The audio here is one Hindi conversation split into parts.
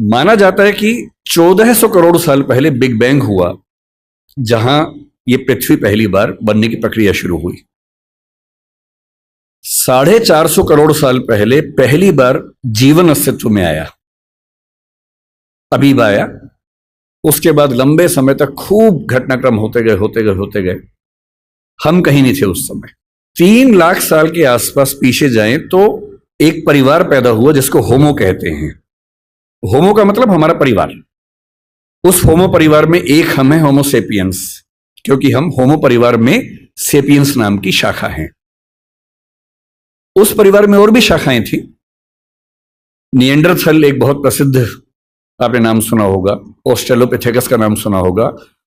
माना जाता है कि 1400 करोड़ साल पहले बिग बैंग हुआ, जहां ये पृथ्वी पहली बार बनने की प्रक्रिया शुरू हुई। 450 करोड़ साल पहले पहली बार जीवन अस्तित्व में आया, अमीबा आया। उसके बाद लंबे समय तक खूब घटनाक्रम होते गए। हम कहीं नहीं थे उस समय। 3 लाख साल के आसपास पीछे जाएं तो एक परिवार पैदा हुआ जिसको होमो कहते हैं। होमो का मतलब हमारा परिवार। उस होमो परिवार में एक हम हैं, होमो सेपियंस, क्योंकि हम होमो परिवार में सेपियंस नाम की शाखा हैं। उस परिवार में और भी शाखाएं थी। निएंडरथल एक बहुत प्रसिद्ध, आपने नाम सुना होगा। ऑस्ट्रेलोपिथेकस का नाम सुना होगा।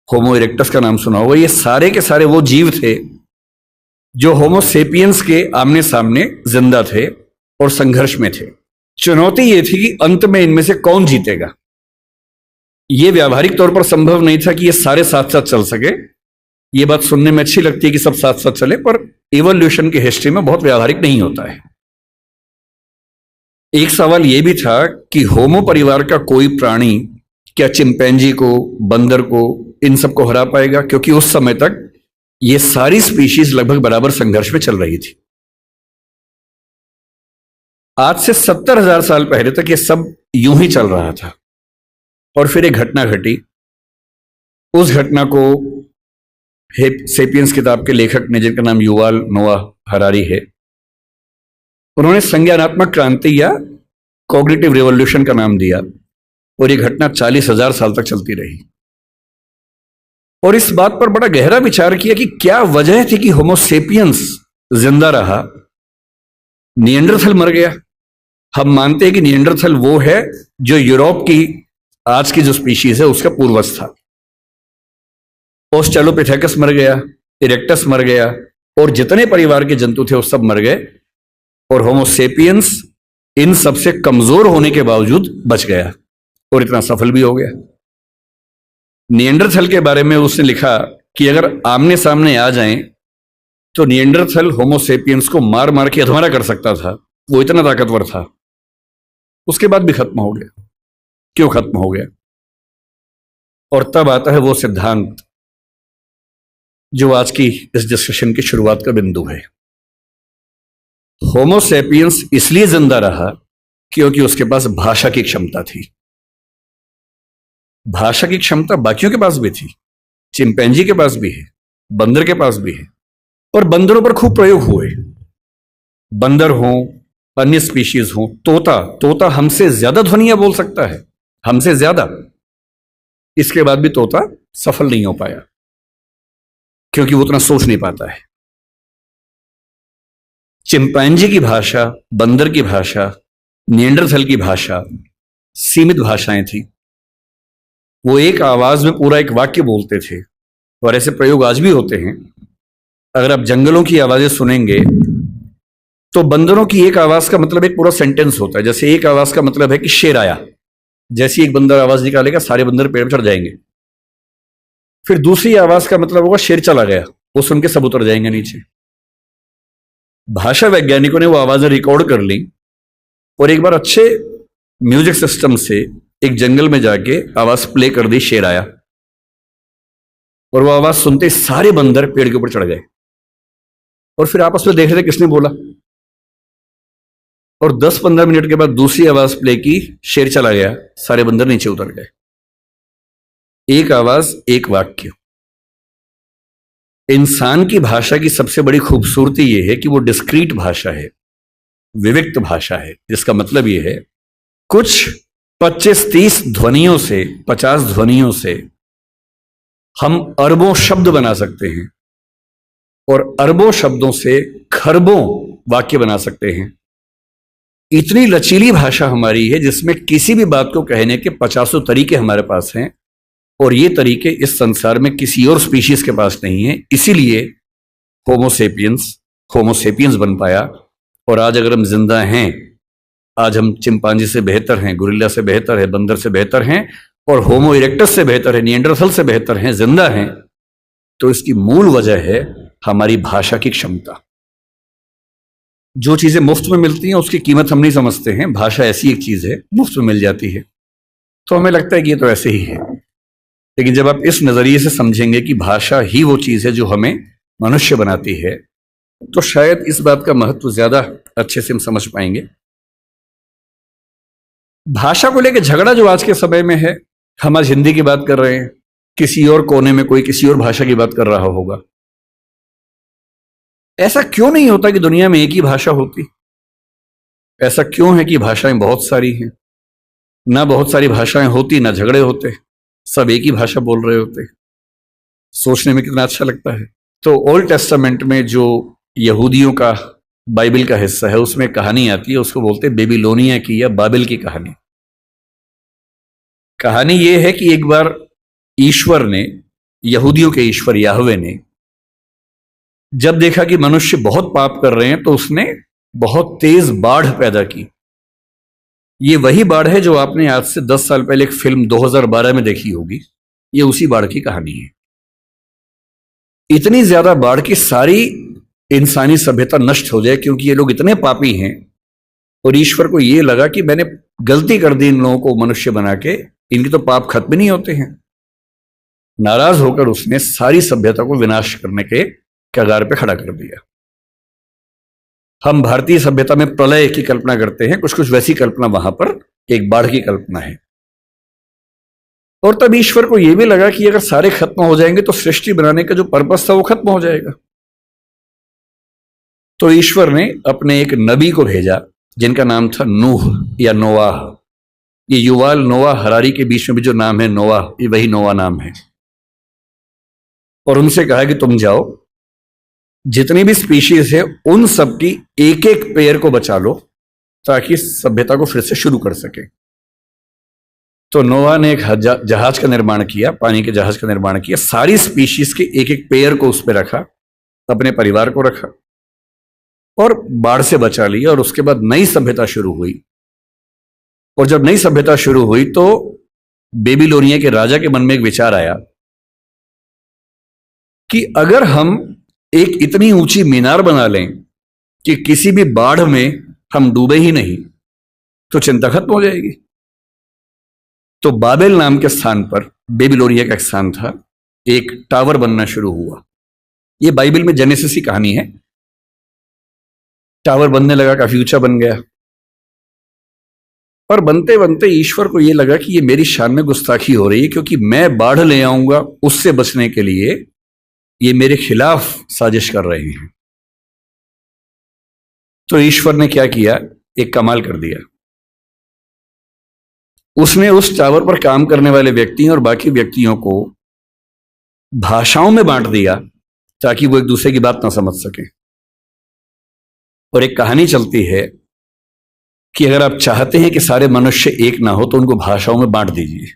होमो इरेक्टस का नाम सुना होगा। ये सारे के सारे वो जीव थे जो होमो सेपियंस के आमने सामने जिंदा थे और संघर्ष में थे। चुनौती ये थी कि अंत में इनमें से कौन जीतेगा। यह व्यावहारिक तौर पर संभव नहीं था कि ये सारे साथ साथ चल सके। ये बात सुनने में अच्छी लगती है कि सब साथ साथ चले, पर इवोल्यूशन की हिस्ट्री में बहुत व्यावहारिक नहीं होता है। एक सवाल यह भी था कि होमो परिवार का कोई प्राणी क्या चिंपैंजी को, बंदर को, इन सबको हरा पाएगा, क्योंकि उस समय तक ये सारी स्पीशीज लगभग बराबर संघर्ष में चल रही थी। आज से 70,000 साल पहले तक ये सब यूं ही चल रहा था और फिर एक घटना घटी। उस घटना को सेपियंस किताब के लेखक ने, जिनका नाम युवाल नोआ हरारी है, उन्होंने संज्ञानात्मक क्रांति या कॉग्निटिव रिवॉल्यूशन का नाम दिया। और ये घटना 40,000 साल तक चलती रही। और इस बात पर बड़ा गहरा विचार किया कि क्या वजह थी कि होमो सेपियंस जिंदा रहा, निएंडरथल मर गया। हम मानते हैं कि निएंडरथल वो है जो यूरोप की आज की जो स्पीशीज है उसका पूर्वज था। ऑस्ट्रेलोपिथेकस मर गया, इरेक्टस मर गया, और जितने परिवार के जंतु थे वो सब मर गए। और होमो सेपियंस इन सबसे कमजोर होने के बावजूद बच गया और इतना सफल भी हो गया। निएंडरथल के बारे में उसने लिखा कि अगर आमने सामने आ जाएं तो निएंडरथल होमो सेपियंस को मार मार के अधमरा कर सकता था। वो इतना ताकतवर था। उसके बाद भी खत्म हो गया। क्यों खत्म हो गया? और तब आता है वो सिद्धांत जो आज की इस डिस्कशन की शुरुआत का बिंदु है। होमो सेपियंस इसलिए जिंदा रहा क्योंकि उसके पास भाषा की क्षमता थी। भाषा की क्षमता बाकियों के पास भी थी, चिंपैंजी के पास भी है, बंदर के पास भी है, और बंदरों पर खूब प्रयोग हुए। बंदर हो, अन्य स्पीशीज हो, तोता हमसे ज्यादा ध्वनियां बोल सकता है, हमसे ज्यादा। इसके बाद भी तोता सफल नहीं हो पाया क्योंकि वो उतना सोच नहीं पाता है। चिंपैंजी की भाषा, बंदर की भाषा, निएंडरथल की भाषा सीमित भाषाएं थी। वो एक आवाज में पूरा एक वाक्य बोलते थे, और ऐसे प्रयोग आज भी होते हैं। अगर आप जंगलों की आवाजें सुनेंगे तो बंदरों की एक आवाज का मतलब एक पूरा सेंटेंस होता है। जैसे एक आवाज का मतलब है कि शेर आया, जैसे एक बंदर आवाज निकालेगा सारे बंदर पेड़ पर चढ़ जाएंगे। फिर दूसरी आवाज का मतलब होगा शेर चला गया, वो सुन के सब उतर जाएंगे नीचे। भाषा वैज्ञानिकों ने वो आवाजें रिकॉर्ड कर ली और एक बार अच्छे म्यूजिक सिस्टम से एक जंगल में जाके आवाज प्ले कर दी, शेर आया। और वो आवाज सुनते सारे बंदर पेड़ के ऊपर चढ़ गए और फिर आपस में देख रहे थे किसने बोला। और 10-15 मिनट के बाद दूसरी आवाज प्ले की, शेर चला गया, सारे बंदर नीचे उतर गए। एक आवाज, एक वाक्य। इंसान की भाषा की सबसे बड़ी खूबसूरती यह है कि वो डिस्क्रीट भाषा है, विविक्त भाषा है, जिसका मतलब यह है कुछ 25-30 ध्वनियों से, 50 ध्वनियों से हम अरबों शब्द बना सकते हैं और अरबों शब्दों से खरबों वाक्य बना सकते हैं। इतनी लचीली भाषा हमारी है जिसमें किसी भी बात को कहने के 50 तरीके हमारे पास हैं, और ये तरीके इस संसार में किसी और स्पीशीज के पास नहीं है। इसीलिए होमो सेपियंस बन पाया। और आज अगर हम जिंदा हैं, आज हम चिंपांजी से बेहतर हैं, गोरिल्ला से बेहतर है, बंदर से बेहतर हैं, और होमो इरेक्टस से बेहतर है, निएंडरथल से बेहतर हैं, जिंदा हैं, तो इसकी मूल वजह है हमारी भाषा की क्षमता। जो चीजें मुफ्त में मिलती हैं उसकी कीमत हम नहीं समझते हैं। भाषा ऐसी एक चीज है, मुफ्त में मिल जाती है। तो हमें लगता है कि ये तो ऐसे ही है। लेकिन जब आप इस नजरिए से समझेंगे कि भाषा ही वो चीज है जो हमें मनुष्य बनाती है, तो शायद इस बात का महत्व ज्यादा अच्छे से हम समझ पाएंगे। भाषा को लेकर झगड़ा जो आज के समय में है, हम आज हिंदी की बात कर रहे हैं, किसी और कोने में कोई किसी और भाषा की बात कर रहा होगा। ऐसा क्यों नहीं होता कि दुनिया में एक ही भाषा होती? ऐसा क्यों है कि भाषाएं बहुत सारी हैं? ना बहुत सारी भाषाएं होती ना झगड़े होते, सब एक ही भाषा बोल रहे होते। सोचने में कितना अच्छा लगता है। तो ओल्ड टेस्टामेंट में जो यहूदियों का बाइबल का हिस्सा है, उसमें कहानी आती है, उसको बोलते हैं बेबीलोनिया की या बाबिल की कहानी। कहानी यह है कि एक बार ईश्वर ने, यहूदियों के ईश्वर याहवे ने, जब देखा कि मनुष्य बहुत पाप कर रहे हैं, तो उसने बहुत तेज बाढ़ पैदा की। ये वही बाढ़ है जो आपने आज से 10 साल पहले एक फिल्म 2012 में देखी होगी। ये उसी बाढ़ की कहानी है। इतनी ज्यादा बाढ़ की सारी इंसानी सभ्यता नष्ट हो जाए, क्योंकि ये लोग इतने पापी हैं। और ईश्वर को ये लगा कि मैंने गलती कर दी इन लोगों को मनुष्य बना के, इनके तो पाप खत्म नहीं होते हैं। नाराज होकर उसने सारी सभ्यता को विनाश करने के कगार पे खड़ा कर दिया। हम भारतीय सभ्यता में प्रलय की कल्पना करते हैं, कुछ कुछ वैसी कल्पना वहां पर एक बाढ़ की कल्पना है। और तब ईश्वर को यह भी लगा कि अगर सारे खत्म हो जाएंगे तो सृष्टि बनाने का जो पर्पस था वो खत्म हो जाएगा। तो ईश्वर ने अपने एक नबी को भेजा जिनका नाम था नूह या नोआह। ये युवाल नोआह हरारी के बीच में भी जो नाम है नोआह, ये वही नोआह नाम है। और उनसे कहा कि तुम जाओ, जितनी भी स्पीशीज है उन सब की एक एक पेयर को बचा लो, ताकि सभ्यता को फिर से शुरू कर सके। तो नोआ ने एक जहाज का निर्माण किया, पानी के जहाज का निर्माण किया, सारी स्पीशीज के एक एक पेयर को उस पर रखा, अपने परिवार को रखा और बाढ़ से बचा लिया। और उसके बाद नई सभ्यता शुरू हुई। और जब नई सभ्यता शुरू हुई तो बेबीलोनिया के राजा के मन में एक विचार आया कि अगर हम एक इतनी ऊंची मीनार बना लें कि किसी भी बाढ़ में हम डूबे ही नहीं, तो चिंता खत्म हो जाएगी। तो बाबेल नाम के स्थान पर, बेबीलोनिया का स्थान था, एक टावर बनना शुरू हुआ। यह बाइबल में जेनेसिस की कहानी है। टावर बनने लगा, काफी ऊंचा बन गया। और बनते बनते ईश्वर को यह लगा कि यह मेरी शान में गुस्ताखी हो रही है, क्योंकि मैं बाढ़ ले आऊंगा उससे बचने के लिए, ये मेरे खिलाफ साजिश कर रहे हैं। तो ईश्वर ने क्या किया, एक कमाल कर दिया। उसने उस टावर पर काम करने वाले व्यक्ति और बाकी व्यक्तियों को भाषाओं में बांट दिया, ताकि वो एक दूसरे की बात ना समझ सके। और एक कहानी चलती है कि अगर आप चाहते हैं कि सारे मनुष्य एक ना हो, तो उनको भाषाओं में बांट दीजिए।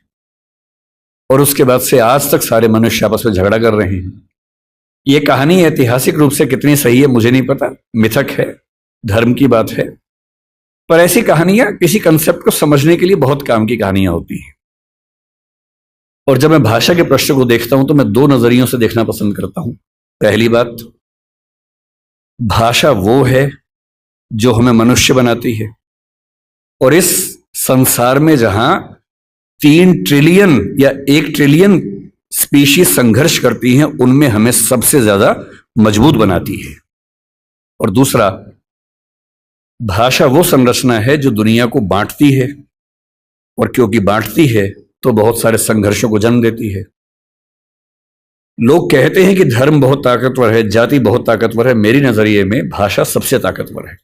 और उसके बाद से आज तक सारे मनुष्य आपस में झगड़ा कर रहे हैं। यह कहानी ऐतिहासिक रूप से कितनी सही है मुझे नहीं पता, मिथक है, धर्म की बात है, पर ऐसी कहानियां किसी कंसेप्ट को समझने के लिए बहुत काम की कहानियां होती हैं। और जब मैं भाषा के प्रश्न को देखता हूं तो मैं दो नजरियों से देखना पसंद करता हूं। पहली बात, भाषा वो है जो हमें मनुष्य बनाती है। और इस संसार में जहां 3 ट्रिलियन या 1 ट्रिलियन स्पीशीज संघर्ष करती हैं, उनमें हमें सबसे ज्यादा मजबूत बनाती है। और दूसरा, भाषा वो संरचना है जो दुनिया को बांटती है, और क्योंकि बांटती है तो बहुत सारे संघर्षों को जन्म देती है। लोग कहते हैं कि धर्म बहुत ताकतवर है, जाति बहुत ताकतवर है। मेरी नजरिए में भाषा सबसे ताकतवर है।